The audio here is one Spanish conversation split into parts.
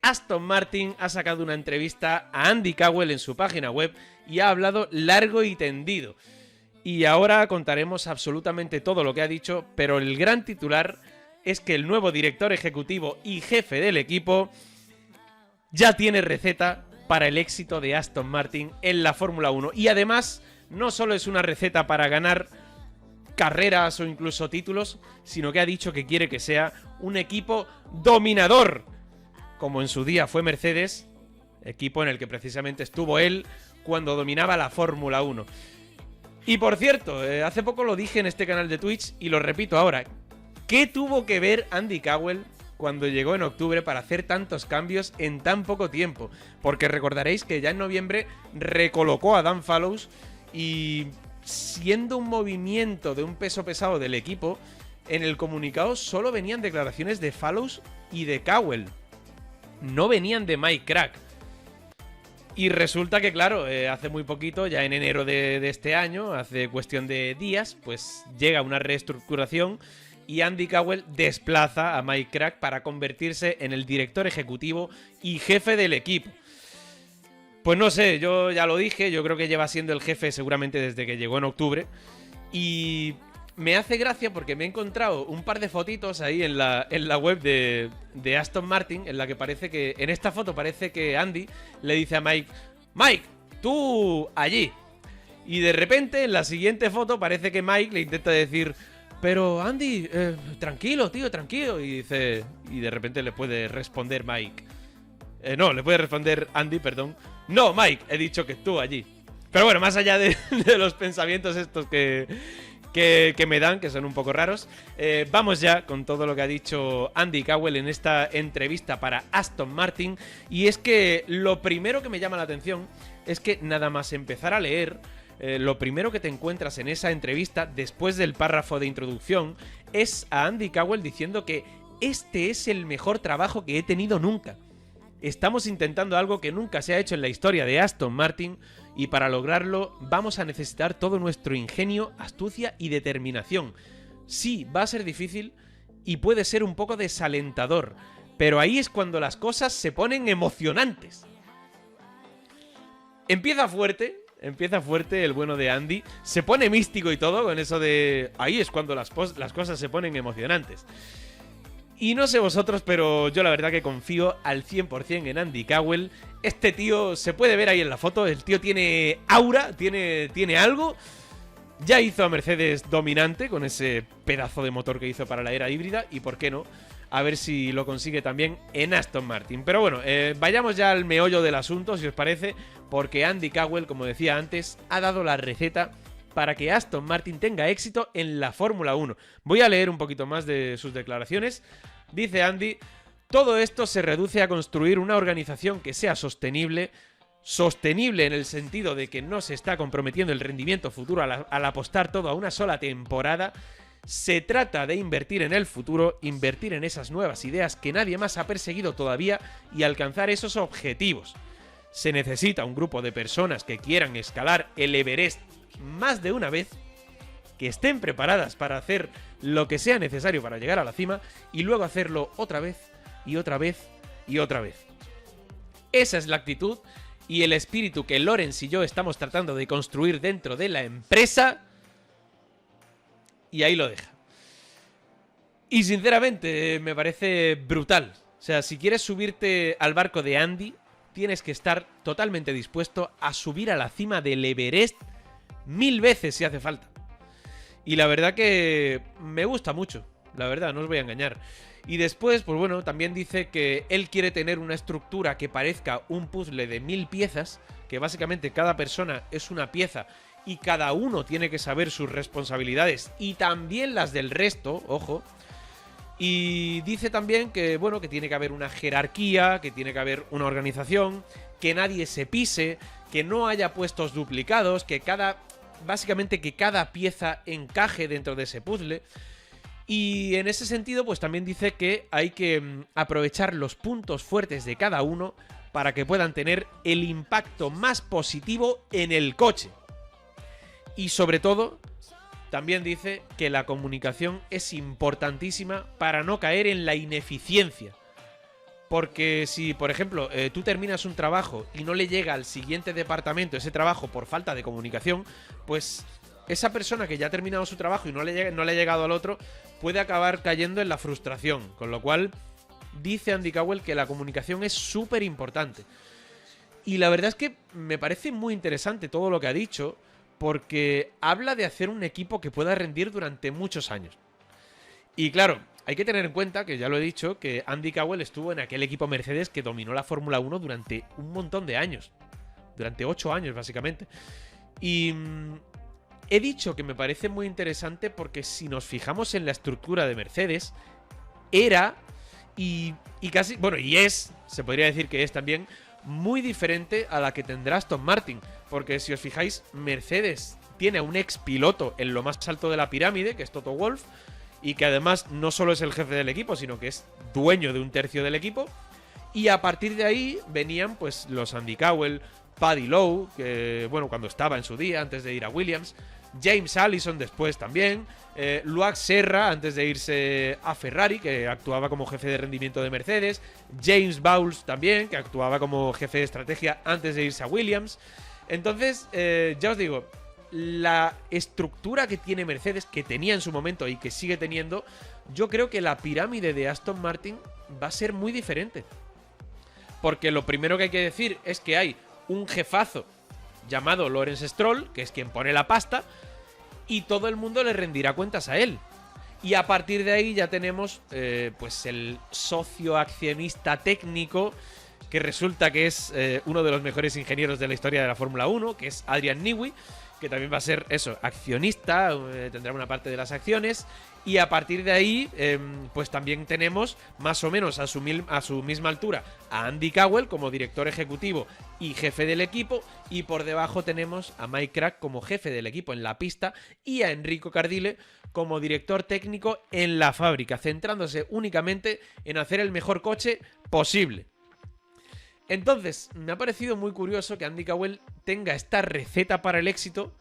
Aston Martin ha sacado una entrevista a Andy Cowell en su página web y ha hablado largo y tendido. Y ahora contaremos absolutamente todo lo que ha dicho, pero el gran titular es que el nuevo director ejecutivo y jefe del equipo ya tiene receta para el éxito de Aston Martin en la Fórmula 1. Y además, no solo es una receta para ganar carreras o incluso títulos, sino que ha dicho que quiere que sea un equipo dominador, como en su día fue Mercedes, equipo en el que precisamente estuvo él cuando dominaba la Fórmula 1. Y por cierto, hace poco lo dije en este canal de Twitch y lo repito ahora, ¿qué tuvo que ver Andy Cowell cuando llegó en octubre para hacer tantos cambios en tan poco tiempo? Porque recordaréis que ya en noviembre recolocó a Dan Fallows y siendo un movimiento de un peso pesado del equipo, en el comunicado solo venían declaraciones de Fallows y de Cowell. No venían de Mike Krack. Y resulta que, claro, hace muy poquito, ya en enero de este año, hace cuestión de días, pues llega una reestructuración y Andy Cowell desplaza a Mike Krack para convertirse en el director ejecutivo y jefe del equipo. Pues no sé, yo ya lo dije, yo creo que lleva siendo el jefe seguramente desde que llegó en octubre. Y me hace gracia porque me he encontrado un par de fotitos ahí en la web de Aston Martin, en la que parece que, en esta foto parece que Andy le dice a Mike, Mike, tú allí. Y de repente en la siguiente foto parece que Mike le intenta decir, pero Andy, tranquilo, tío, tranquilo. Y dice, y de repente le puede responder Mike. No, le puede responder Andy, perdón. No, Mike, he dicho que tú allí. Pero bueno, más allá de los pensamientos estos que me dan, que son un poco raros, vamos ya con todo lo que ha dicho Andy Cowell en esta entrevista para Aston Martin. Y es que lo primero que me llama la atención es que nada más empezar a leer, lo primero que te encuentras en esa entrevista, después del párrafo de introducción, es a Andy Cowell diciendo que este es el mejor trabajo que he tenido nunca. Estamos intentando algo que nunca se ha hecho en la historia de Aston Martin y para lograrlo vamos a necesitar todo nuestro ingenio, astucia y determinación. Sí, va a ser difícil y puede ser un poco desalentador, pero ahí es cuando las cosas se ponen emocionantes. Empieza fuerte el bueno de Andy, se pone místico y todo con eso de ahí es cuando las cosas se ponen emocionantes. Y no sé vosotros, pero yo la verdad que confío al 100% en Andy Cowell. Este tío se puede ver ahí en la foto, el tío tiene aura, tiene algo. Ya hizo a Mercedes dominante con ese pedazo de motor que hizo para la era híbrida y por qué no, a ver si lo consigue también en Aston Martin. Pero bueno, vayamos ya al meollo del asunto, si os parece, porque Andy Cowell, como decía antes, ha dado la receta para que Aston Martin tenga éxito en la Fórmula 1. Voy a leer un poquito más de sus declaraciones. Dice Andy, todo esto se reduce a construir una organización que sea sostenible en el sentido de que no se está comprometiendo el rendimiento futuro al apostar todo a una sola temporada. Se trata de invertir en el futuro, invertir en esas nuevas ideas que nadie más ha perseguido todavía y alcanzar esos objetivos. Se necesita un grupo de personas que quieran escalar el Everest más de una vez, que estén preparadas para hacer lo que sea necesario para llegar a la cima y luego hacerlo otra vez y otra vez y otra vez. Esa es la actitud y el espíritu que Lawrence y yo estamos tratando de construir dentro de la empresa. Y ahí lo deja. Y sinceramente me parece brutal. O sea, si quieres subirte al barco de Andy, tienes que estar totalmente dispuesto a subir a la cima del Everest 1000 veces si hace falta. Y la verdad que me gusta mucho, la verdad, no os voy a engañar. Y después, pues bueno, también dice que él quiere tener una estructura que parezca un puzzle de 1000 piezas, que básicamente cada persona es una pieza y cada uno tiene que saber sus responsabilidades y también las del resto, ojo. Y dice también que, bueno, que tiene que haber una jerarquía, que tiene que haber una organización, que nadie se pise, que no haya puestos duplicados, que básicamente que cada pieza encaje dentro de ese puzzle. Y en ese sentido, pues también dice que hay que aprovechar los puntos fuertes de cada uno para que puedan tener el impacto más positivo en el coche. Y sobre todo, también dice que la comunicación es importantísima para no caer en la ineficiencia. Porque si, por ejemplo, tú terminas un trabajo y no le llega al siguiente departamento ese trabajo por falta de comunicación, pues esa persona que ya ha terminado su trabajo y no le ha llegado al otro, puede acabar cayendo en la frustración. Con lo cual, dice Andy Cowell que la comunicación es súper importante. Y la verdad es que me parece muy interesante todo lo que ha dicho, porque habla de hacer un equipo que pueda rendir durante muchos años. Y claro, hay que tener en cuenta, que ya lo he dicho, que Andy Cowell estuvo en aquel equipo Mercedes que dominó la Fórmula 1 durante un montón de años. Durante 8 años, básicamente. Y he dicho que me parece muy interesante porque si nos fijamos en la estructura de Mercedes, era y casi, bueno, y es, se podría decir que es también muy diferente a la que tendrá Aston Martin. Porque si os fijáis, Mercedes tiene a un expiloto en lo más alto de la pirámide, que es Toto Wolff, y que además no solo es el jefe del equipo, sino que es dueño de un tercio del equipo. Y a partir de ahí venían pues los Andy Cowell, Paddy Lowe, que bueno, cuando estaba en su día, antes de ir a Williams, James Allison después también, Loic Serra antes de irse a Ferrari, que actuaba como jefe de rendimiento de Mercedes, James Bowles también, que actuaba como jefe de estrategia antes de irse a Williams. Entonces, ya os digo, la estructura que tiene Mercedes, que tenía en su momento y que sigue teniendo, yo creo que la pirámide de Aston Martin va a ser muy diferente. Porque lo primero que hay que decir es que hay un jefazo llamado Lawrence Stroll, que es quien pone la pasta, y todo el mundo le rendirá cuentas a él. Y a partir de ahí ya tenemos pues el socio accionista técnico, que resulta que es uno de los mejores ingenieros de la historia de la Fórmula 1, que es Adrian Newey, que también va a ser eso, accionista, tendrá una parte de las acciones. Y a partir de ahí, pues también tenemos más o menos a su misma altura a Andy Cowell como director ejecutivo y jefe del equipo. Y por debajo tenemos a Mike Crack como jefe del equipo en la pista y a Enrico Cardile como director técnico en la fábrica, centrándose únicamente en hacer el mejor coche posible. Entonces, me ha parecido muy curioso que Andy Cowell tenga esta receta para el éxito,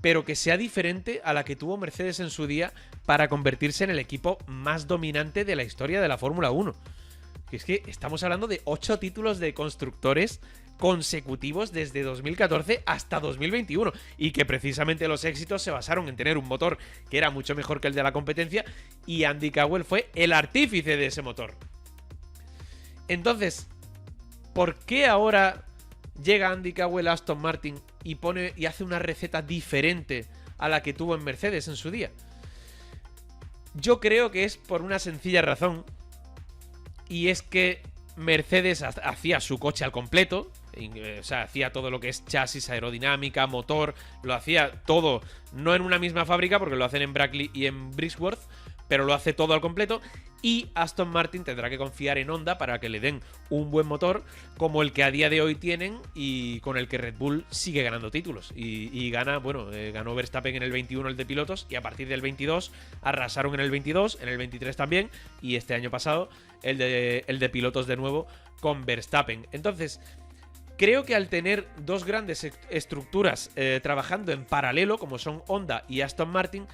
pero que sea diferente a la que tuvo Mercedes en su día para convertirse en el equipo más dominante de la historia de la Fórmula 1. Que es que estamos hablando de 8 títulos de constructores consecutivos desde 2014 hasta 2021, y que precisamente los éxitos se basaron en tener un motor que era mucho mejor que el de la competencia, y Andy Cowell fue el artífice de ese motor. Entonces, ¿por qué ahora llega Andy Cowell a Aston Martin y hace una receta diferente a la que tuvo en Mercedes en su día? Yo creo que es por una sencilla razón, y es que Mercedes hacía su coche al completo, o sea, hacía todo lo que es chasis, aerodinámica, motor, lo hacía todo, no en una misma fábrica porque lo hacen en Brackley y en Bridgeworth, pero lo hace todo al completo. Y Aston Martin tendrá que confiar en Honda para que le den un buen motor como el que a día de hoy tienen y con el que Red Bull sigue ganando títulos. Y gana, bueno, ganó Verstappen en el 21 el de pilotos, y a partir del 22 arrasaron en el 22, en el 23 también, y este año pasado el de pilotos de nuevo con Verstappen. Entonces, creo que al tener dos grandes estructuras trabajando en paralelo, como son Honda y Aston Martin,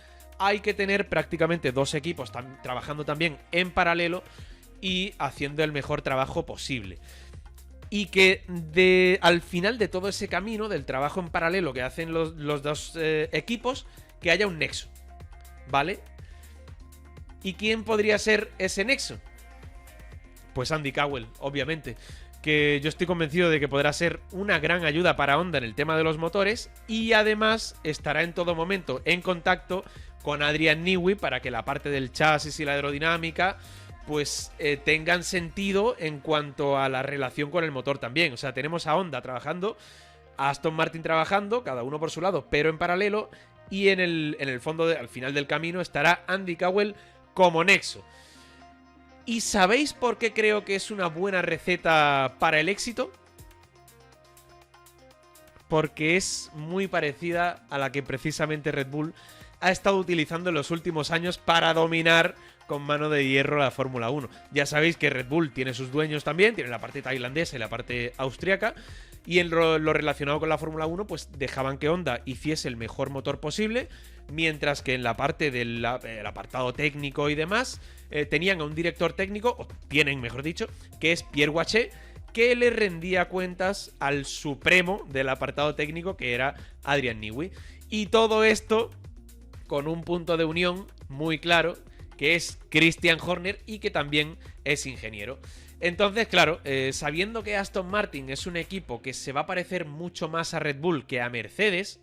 hay que tener prácticamente dos equipos trabajando también en paralelo y haciendo el mejor trabajo posible. Y que al final de todo ese camino del trabajo en paralelo que hacen los dos equipos, que haya un nexo, ¿vale? ¿Y quién podría ser ese nexo? Pues Andy Cowell, obviamente, que yo estoy convencido de que podrá ser una gran ayuda para Honda en el tema de los motores, y además estará en todo momento en contacto con Adrian Newey para que la parte del chasis y la aerodinámica pues tengan sentido en cuanto a la relación con el motor también. O sea, tenemos a Honda trabajando, a Aston Martin trabajando, cada uno por su lado, pero en paralelo, y en el fondo, al final del camino, estará Andy Cowell como nexo. ¿Y sabéis por qué creo que es una buena receta para el éxito? Porque es muy parecida a la que precisamente Red Bull ha estado utilizando en los últimos años para dominar con mano de hierro la Fórmula 1. Ya sabéis que Red Bull tiene sus dueños también, tiene la parte tailandesa y la parte austriaca, y en lo relacionado con la Fórmula 1 pues dejaban que Honda hiciese el mejor motor posible, mientras que en la parte del apartado técnico y demás tenían a un director técnico, o tienen mejor dicho, que es Pierre Waché, que le rendía cuentas al supremo del apartado técnico, que era Adrian Newey. Y todo esto con un punto de unión muy claro, que es Christian Horner, y que también es ingeniero. Entonces, claro, sabiendo que Aston Martin es un equipo que se va a parecer mucho más a Red Bull que a Mercedes,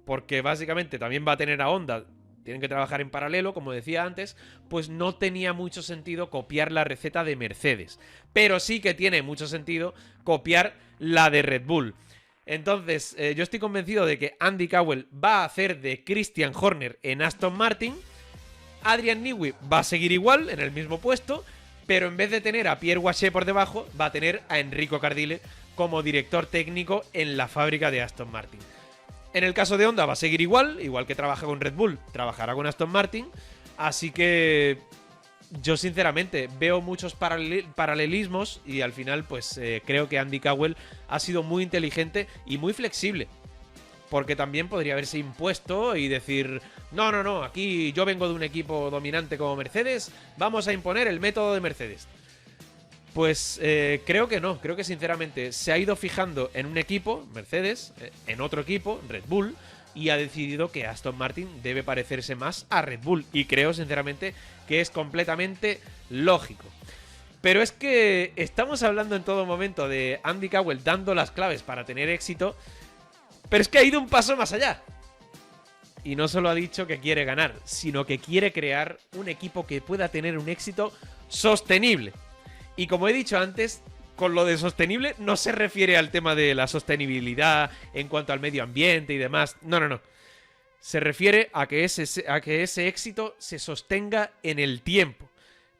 porque básicamente también va a tener a Honda, tienen que trabajar en paralelo, como decía antes, pues no tenía mucho sentido copiar la receta de Mercedes. Pero sí que tiene mucho sentido copiar la de Red Bull. Entonces, yo estoy convencido de que Andy Cowell va a hacer de Christian Horner en Aston Martin. Adrian Newey va a seguir igual, en el mismo puesto, pero en vez de tener a Pierre Waché por debajo, va a tener a Enrico Cardile como director técnico en la fábrica de Aston Martin. En el caso de Honda va a seguir igual que trabaja con Red Bull, trabajará con Aston Martin. Así que yo sinceramente veo muchos paralelismos y al final pues creo que Andy Cowell ha sido muy inteligente y muy flexible. Porque también podría haberse impuesto y decir, no, aquí yo vengo de un equipo dominante como Mercedes, vamos a imponer el método de Mercedes. Pues creo que no, creo que sinceramente se ha ido fijando en un equipo, Mercedes, en otro equipo, Red Bull, y ha decidido que Aston Martin debe parecerse más a Red Bull. Y creo sinceramente que es completamente lógico. Pero es que estamos hablando en todo momento de Andy Cowell dando las claves para tener éxito, pero es que ha ido un paso más allá. Y no solo ha dicho que quiere ganar, sino que quiere crear un equipo que pueda tener un éxito sostenible. Y como he dicho antes, con lo de sostenible no se refiere al tema de la sostenibilidad en cuanto al medio ambiente y demás. No. Se refiere a que ese éxito se sostenga en el tiempo.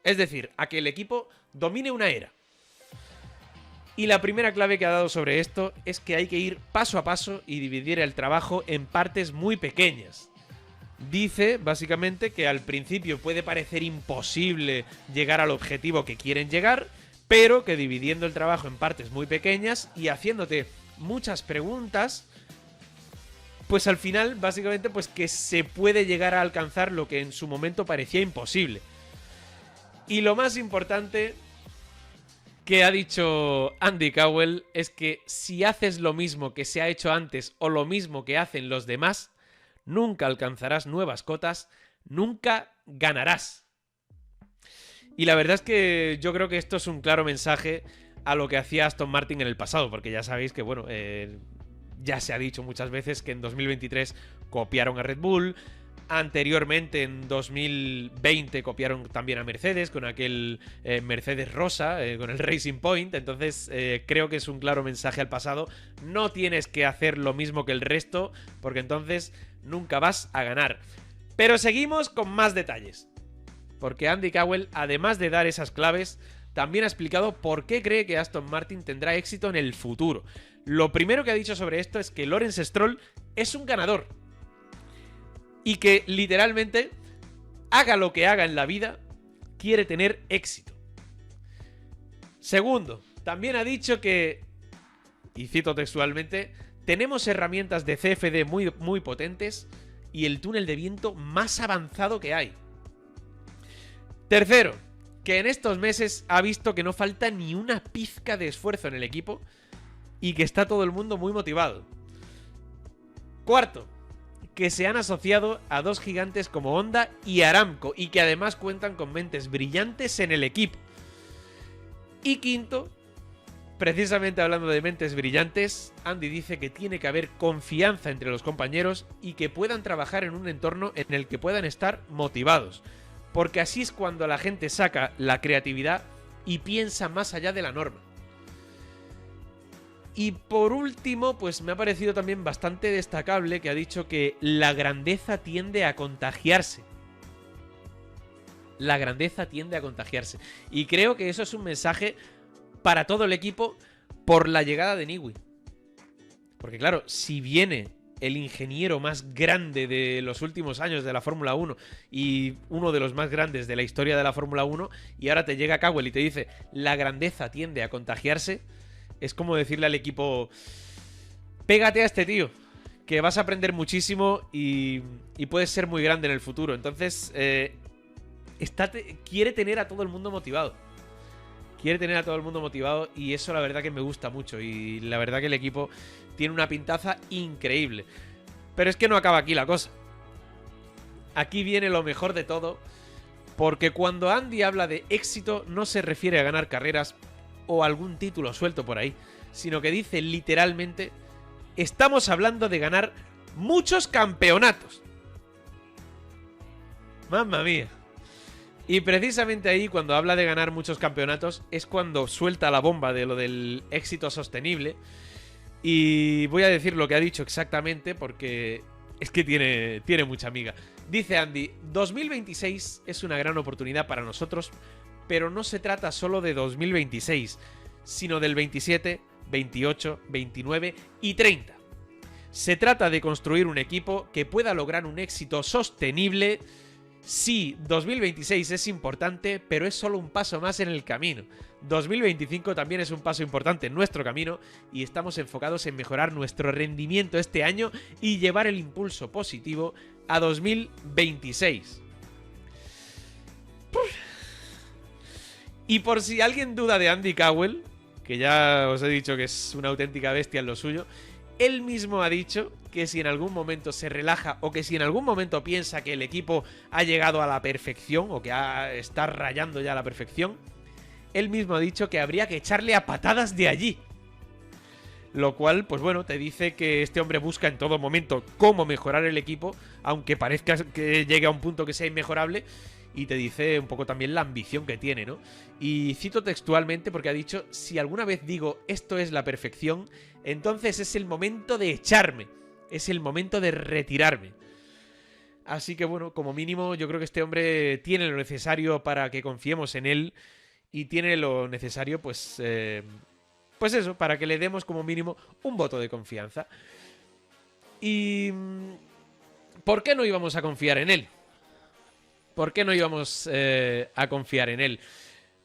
Es decir, a que el equipo domine una era. Y la primera clave que ha dado sobre esto es que hay que ir paso a paso y dividir el trabajo en partes muy pequeñas. Dice, básicamente, que al principio puede parecer imposible llegar al objetivo que quieren llegar, pero que dividiendo el trabajo en partes muy pequeñas y haciéndote muchas preguntas, pues al final, básicamente, pues que se puede llegar a alcanzar lo que en su momento parecía imposible. Y lo más importante que ha dicho Andy Cowell es que si haces lo mismo que se ha hecho antes o lo mismo que hacen los demás, nunca alcanzarás nuevas cotas, nunca ganarás. Y la verdad es que yo creo que esto es un claro mensaje a lo que hacía Aston Martin en el pasado, porque ya sabéis que, bueno, ya se ha dicho muchas veces que en 2023 copiaron a Red Bull. Anteriormente, en 2020, copiaron también a Mercedes con aquel Mercedes rosa, con el Racing Point. Entonces, creo que es un claro mensaje al pasado. No tienes que hacer lo mismo que el resto, porque entonces nunca vas a ganar. Pero seguimos con más detalles. Porque Andy Cowell, además de dar esas claves, también ha explicado por qué cree que Aston Martin tendrá éxito en el futuro. Lo primero que ha dicho sobre esto es que Lawrence Stroll es un ganador. Y que literalmente, haga lo que haga en la vida, quiere tener éxito. Segundo, también ha dicho que, y cito textualmente, tenemos herramientas de CFD muy potentes y el túnel de viento más avanzado que hay. Tercero, que en estos meses ha visto que no falta ni una pizca de esfuerzo en el equipo y que está todo el mundo muy motivado. Cuarto, que se han asociado a dos gigantes como Honda y Aramco y que además cuentan con mentes brillantes en el equipo. Y quinto, precisamente hablando de mentes brillantes, Andy dice que tiene que haber confianza entre los compañeros y que puedan trabajar en un entorno en el que puedan estar motivados, porque así es cuando la gente saca la creatividad y piensa más allá de la norma. Y por último, pues me ha parecido también bastante destacable que ha dicho que la grandeza tiende a contagiarse. La grandeza tiende a contagiarse. Y creo que eso es un mensaje para todo el equipo por la llegada de Newey. Porque claro, si viene el ingeniero más grande de los últimos años de la Fórmula 1 y uno de los más grandes de la historia de la Fórmula 1, y ahora te llega Cowell y te dice la grandeza tiende a contagiarse, es como decirle al equipo, pégate a este tío, que vas a aprender muchísimo y puedes ser muy grande en el futuro. Entonces, quiere tener a todo el mundo motivado. Quiere tener a todo el mundo motivado y eso la verdad que me gusta mucho. Y la verdad que el equipo tiene una pintaza increíble. Pero es que no acaba aquí la cosa. Aquí viene lo mejor de todo. Porque cuando Andy habla de éxito no se refiere a ganar carreras o algún título suelto por ahí, sino que dice literalmente, estamos hablando de ganar muchos campeonatos. ¡Mamma mía! Y precisamente ahí, cuando habla de ganar muchos campeonatos, es cuando suelta la bomba de lo del éxito sostenible. Y voy a decir lo que ha dicho exactamente porque es que tiene mucha miga. Dice Andy, 2026 es una gran oportunidad para nosotros, pero no se trata solo de 2026, sino del 27, 28, 29 y 30. Se trata de construir un equipo que pueda lograr un éxito sostenible. Sí, 2026 es importante, pero es solo un paso más en el camino. 2025 también es un paso importante en nuestro camino y estamos enfocados en mejorar nuestro rendimiento este año y llevar el impulso positivo a 2026. Y por si alguien duda de Andy Cowell, que ya os he dicho que es una auténtica bestia en lo suyo, él mismo ha dicho que si en algún momento se relaja o que si en algún momento piensa que el equipo ha llegado a la perfección o que está rayando ya a la perfección, él mismo ha dicho que habría que echarle a patadas de allí. Lo cual, pues bueno, te dice que este hombre busca en todo momento cómo mejorar el equipo, aunque parezca que llegue a un punto que sea inmejorable, y te dice un poco también la ambición que tiene, ¿no? Y cito textualmente porque ha dicho, si alguna vez digo esto es la perfección, entonces es el momento de echarme, es el momento de retirarme. Así que bueno, como mínimo yo creo que este hombre tiene lo necesario para que confiemos en él y tiene lo necesario pues eso, para que le demos como mínimo un voto de confianza. ¿Y por qué no íbamos a confiar en él? ¿Por qué no íbamos a confiar en él?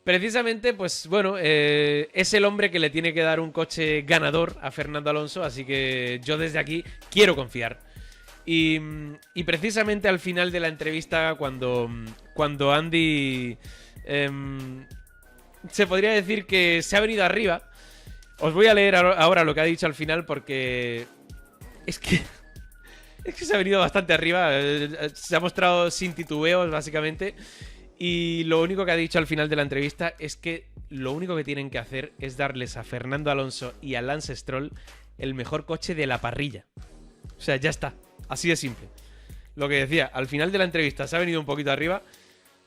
Precisamente, pues bueno, es el hombre que le tiene que dar un coche ganador a Fernando Alonso, así que yo desde aquí quiero confiar. Y precisamente al final de la entrevista, cuando Andy se podría decir que se ha venido arriba, os voy a leer ahora lo que ha dicho al final porque es que se ha venido bastante arriba, se ha mostrado sin titubeos básicamente. Y lo único que ha dicho al final de la entrevista es que lo único que tienen que hacer es darles a Fernando Alonso y a Lance Stroll el mejor coche de la parrilla. O sea, ya está. Así de simple. Lo que decía, al final de la entrevista se ha venido un poquito arriba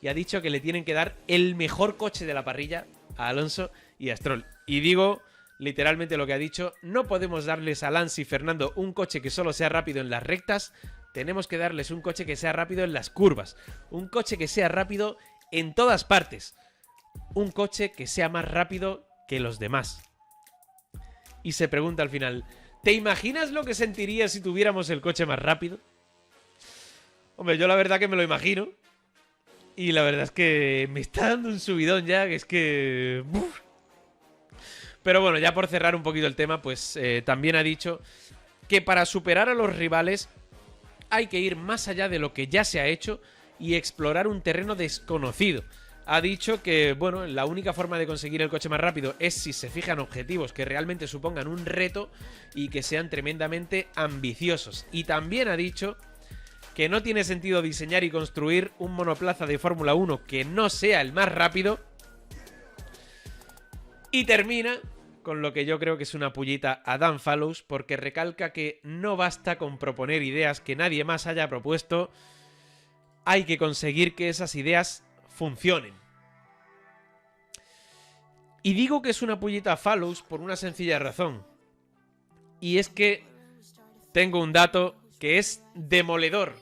y ha dicho que le tienen que dar el mejor coche de la parrilla a Alonso y a Stroll. Y digo literalmente lo que ha dicho, no podemos darles a Lance y Fernando un coche que solo sea rápido en las rectas. Tenemos que darles un coche que sea rápido en las curvas. Un coche que sea rápido en todas partes. Un coche que sea más rápido que los demás. Y se pregunta al final, ¿te imaginas lo que sentirías si tuviéramos el coche más rápido? Hombre, yo la verdad que me lo imagino. Y la verdad es que me está dando un subidón ya, que es que... ¡Buf! Pero bueno, ya por cerrar un poquito el tema, pues también ha dicho que para superar a los rivales hay que ir más allá de lo que ya se ha hecho y explorar un terreno desconocido. Ha dicho que, bueno, la única forma de conseguir el coche más rápido es si se fijan objetivos que realmente supongan un reto y que sean tremendamente ambiciosos. Y también ha dicho que no tiene sentido diseñar y construir un monoplaza de Fórmula 1 que no sea el más rápido. Y termina con lo que yo creo que es una pullita a Dan Fallows, porque recalca que no basta con proponer ideas que nadie más haya propuesto, hay que conseguir que esas ideas funcionen. Y digo que es una pullita a Fallows por una sencilla razón, y es que tengo un dato que es demoledor,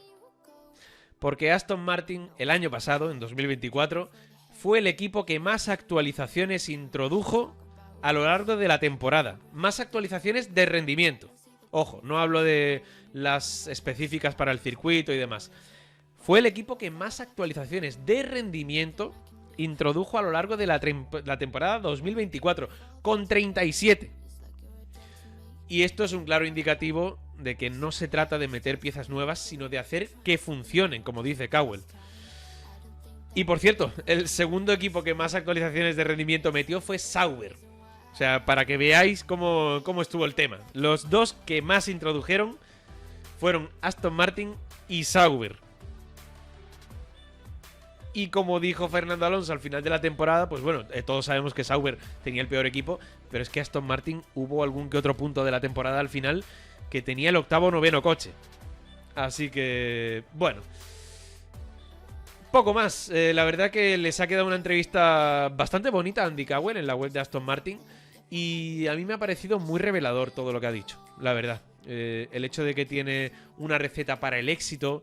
porque Aston Martin el año pasado, en 2024, fue el equipo que más actualizaciones introdujo a lo largo de la temporada. Más actualizaciones de rendimiento. Ojo, no hablo de las específicas para el circuito y demás. Fue el equipo que más actualizaciones de rendimiento introdujo a lo largo de la temporada 2024, con 37. Y esto es un claro indicativo de que no se trata de meter piezas nuevas, sino de hacer que funcionen, como dice Cowell. Y por cierto, el segundo equipo que más actualizaciones de rendimiento metió fue Sauber. O sea, para que veáis cómo estuvo el tema. Los dos que más introdujeron fueron Aston Martin y Sauber. Y como dijo Fernando Alonso al final de la temporada, pues bueno, todos sabemos que Sauber tenía el peor equipo, pero es que Aston Martin hubo algún que otro punto de la temporada al final que tenía el octavo o noveno coche. Así que, bueno, poco más. La verdad que les ha quedado una entrevista bastante bonita a Andy Cowell en la web de Aston Martin. Y a mí me ha parecido muy revelador todo lo que ha dicho, la verdad. El hecho de que tiene una receta para el éxito,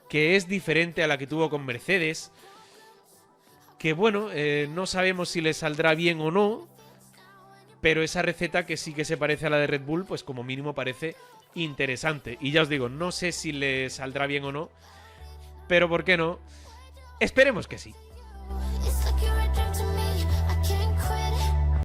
que es diferente a la que tuvo con Mercedes. Que bueno, no sabemos si le saldrá bien o no. Pero esa receta que sí que se parece a la de Red Bull, pues como mínimo parece interesante. Y ya os digo, no sé si le saldrá bien o no. Pero ¿por qué no? Esperemos que sí.